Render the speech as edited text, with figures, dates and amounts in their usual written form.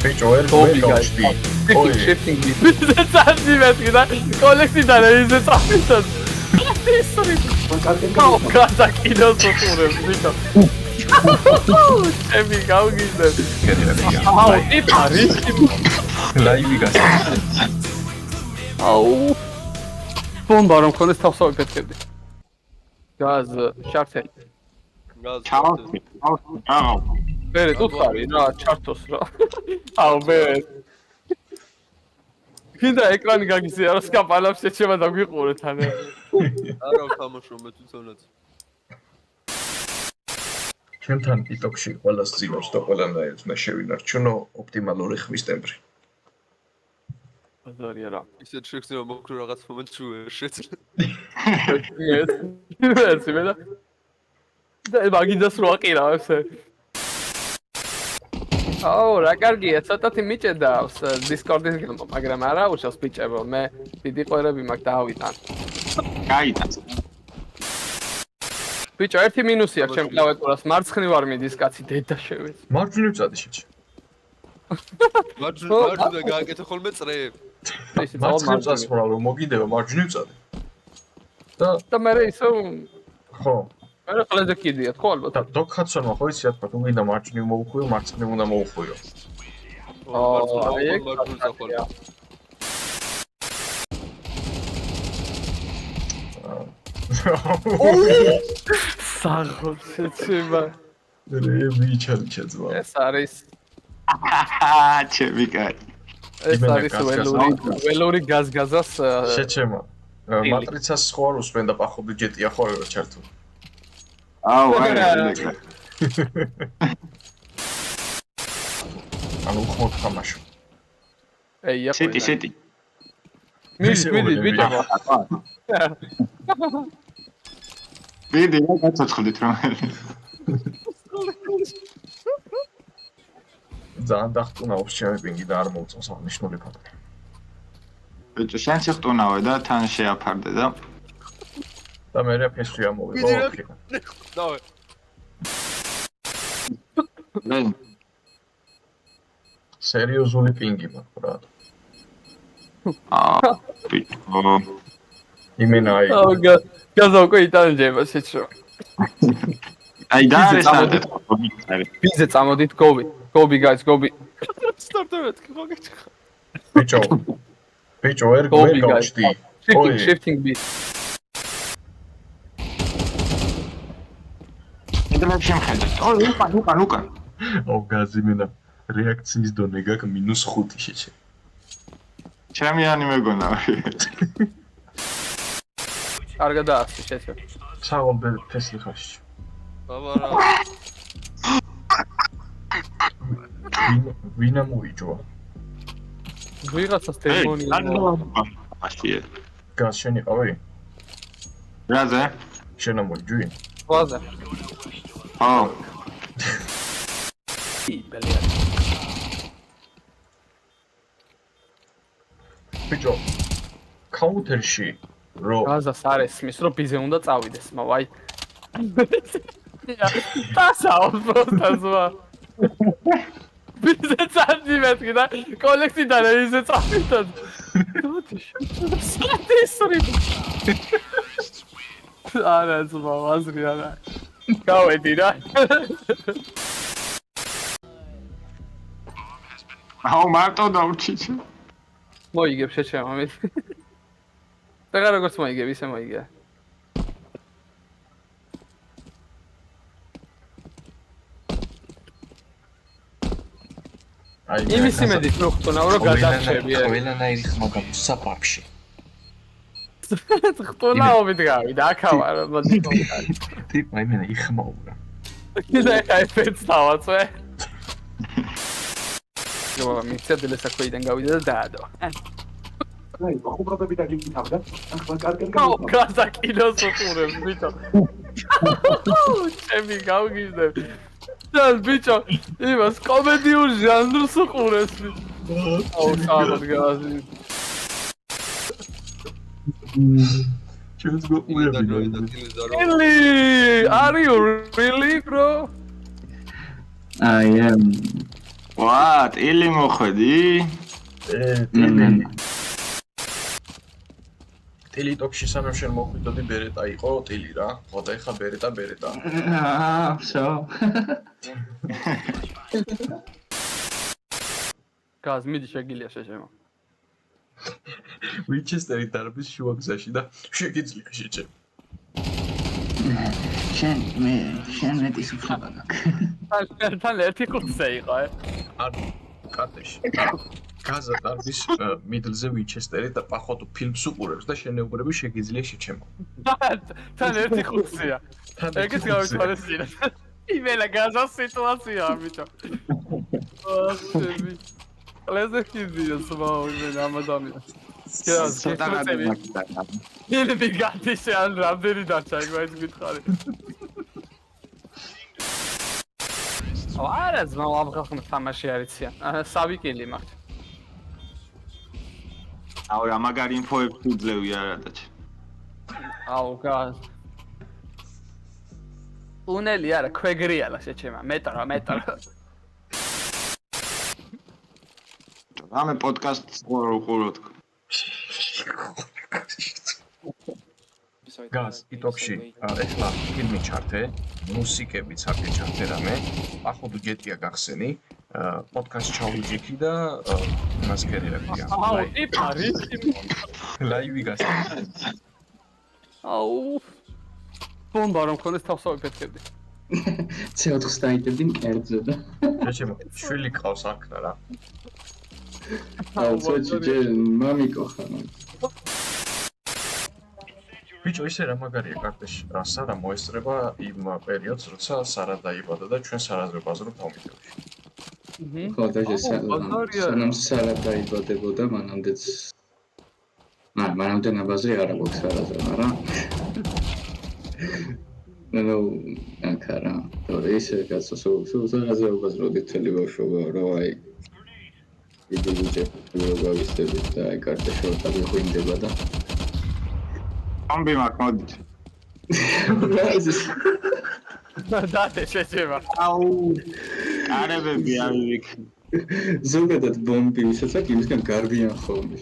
Bicho, er gauchti. Shifting beat. Zazzi metri da collecti da reise tafitad. Kau kazakino sotures, bicho. Emi gaugizde. Au, iparissimo. Live gas. Au. Bomba რომ ქონდეს თავსავი პეტრები. გაზ, შარტე. Ciao. ბერე უთხარი რა, ჩარტოს რა. აუ ბერე. კიდე ეკრანი გაგიზია რა სკაპალავს შეჩება და გვიყურეთ ანა. არა ვთამაშო მე თვითონაც. ჩვენთან TikTok-ში ყველას ძილავს და ყველანაირად მე შევინარჩუნო ოპტიმალური ხმის ტემპრი. ბაზარია რა. ისეთ შეგზება მოკრო რაღაც მომენტში შეძლე. ეს მე და მაგინდას რო აყირავებს. აუ რა კარგია, ცოტათი მიჭედავს Discord-ის გემო, მაგრამ არა უშავს ბიჭებო, მე დიდი ყვერები მაქვს დავიტან. გაიტანს. ბიჭო, ერთი მინუსი აქვს ჩემ კლავიატურას, მარცხნივ არ მიდის კაცი დედა შევეც. მარჯვნივ წადი შეჭი. მარჯვნივ გააკეთე ხოლმე წრე. ისე მარცხნივ წასვლა რომ მოგიდება მარჯვნივ წადი. და მე ისო ხო. მე ყველაზე კიდიათ ხო ალბათ. და დოკხაცონმა ხო იცი რა თქვა, თუ გინდა მარჯვნივ მოუხვიო, მარცხნივ უნდა მოუხვიო. აი ეგ საღო შეცება. რე მიჩალჩეძვა. ეს არის ჩემი კაცი. ეს არის ველური გაზგაზას შეჩემა. მატრიცას ხო არ უსმენ და პახო ბიუჯეტია ხო რა ჩართო. აუ, არა. ანუ ხო თამაშო. ეია. სეტი. მიდი ბიჭო. ვიდი რა გაცოცხლდით რომ. ძალიან დახტუნაობს ჩემი პინგი და არ მოუწევს აღნიშნული ფაქტი. ბიჭო, შენ შეხტუნავე და თან შეაფარდე და და მე რა ფესვი ამოვიღო ოქი. დავე. მე სერიოზული პინგი მაქვს რა. ბიჭო. იმენა აი. აუ გაზა უკვე იტანჯება შეჭრო. აი და ეს არის. ბიზე წამოდით გოვი. Gobi guys, Gobi. Startovat, mogę. Bicho, er gauchti. Shifting beat. ინტერნეტ შემხედე. ლუკა. ო გაზიმენა რეაქციის დონე გაქვს -5 შეჭე. ჩემი ანიმე გონა. კარგად დაასწრე შეჭე. საღოლ ფესი ხაში. აბარა. ვინა მოიჯო. ვიღაცას ტელეფონი. აშია. გას შენი ყავი? რაზე? შენა მოიჯი? ყვაზე. აუ. ბელია. ბიჭო, კაუნტერში რო გაზას არ ესმის, რომ ბიზე უნდა წავიდეს, მოვაი. დასაო პროსტაზვა. ბიზე წადი მეტი და კოლექტი და ისე წავიდად. დოთი შენ. არა ზმა ვაზრი არა. გავედი რა. აუ მარტო დავრჩიჩი. მოიგებ შეჩემა მე. და როგორც მოიგებ ისე მოიგე. იმის იმედით რო ხტუნავ რომ გადარჩები. ყველანაირი ხმა გაქვს საფაფში. ხტუნაობით გავიდა აქავარ მოდი. ტიპ მაიმენა იხმაურა. კიდე ეფექტს დავაწვე. ნუ მიცადელე საქმეიდან გავიდა და დაადო. აი, ხუბრობები დაგიკითხავდა. ახლა კარგად გაუ გაზაკინოს უყურებს ბიჭო. ჩემი გავგიზდებ. და ბიჭო, იმას კომედიურ ჟანრს უყურებს. აუ საღოდ გაზი. Just go Really? Are you really, bro? I am. ვა, ტილი მოხვედი? ტილი ტოქში სანამ შენ მოხვიდოდი ბერეტა იყო ტილი რა. ხო და ეხა ბერეტა. всё. გაზ მიდი შეგილია შეჭემა. ვინჩესტერი დარბის შუა გზაში და შეგიძლია შეჭე. შენ მეტის უფლება გაქვს. თან ერთი ხუთზე იყო, ანუ კატეში. გაზა დარბის მიდლზე ვინჩესტერი და პახოტო ფილმს უყურებს და შენეუბრები შეგიძლია შეჩემო. თან ერთი ხუთზეა. ეგეც გავიწყდეს წინა. იმელა გაზას სიტუაციაა, ბიჭო. ახლა ლეზე ხიზია სვაო იმენ ამადამია. გაზ გეტყვი. ნელი გატიშე ან რამდენი დარჩა ეგ მაინც გითხარი. არა ზმა ვაბღახმ თამაში არიციან. სავი კილი მაქვს. აუ რა მაგარი ინფოებს უძლევი არადაც. აუ გაზ. უნელი არა ქვეგრიალა შეჩემა მეტრო. რამე პოდკასტს უყუროთ. გაზ იტოქში ეხლა ფილმი ჩართე, მუსიკებიც აქ ჩართე რამე. ახლა ჯეტია გახსენი, პოდკასტ ჩაუჯექი და მასკერი რა ქვია. აუ ტიპარი. ლაივი გასცემ. აუ ბომბა რომ ქონდეს თავსავი პეთქებდი. CO2 დაიდებდი მკერდზე და შეჩემო, შვილი ყავს აქ რა. აუ ცოჩი მამიკო ხანა. ბიჭო ისე რა მაგარია კარტეში. სარა მოესწრება იმ პერიოდს, როცა სარა დაიბადა და ჩვენ სარაზე ვბაზრობთ თომიდებში. ხო და სანამ სარა დაიბადებოდა მანამდეც მანამდე ნაბაზრი არ აქვს სარაზე, მაგრამ ნუ ანკარა ისე კაცო სულ სარაზე ვბაზრობდი თელი ბავშვობა რომ აი იგი გავისტები და აი კარტეში ვიყინდება და ამბი მაქვს მოდით. დადე შეჭემა. აუ კარებები ავიქ. ზოგადად ბომბი ვისაც აქვს იმისგან გარბიან ხოლმე.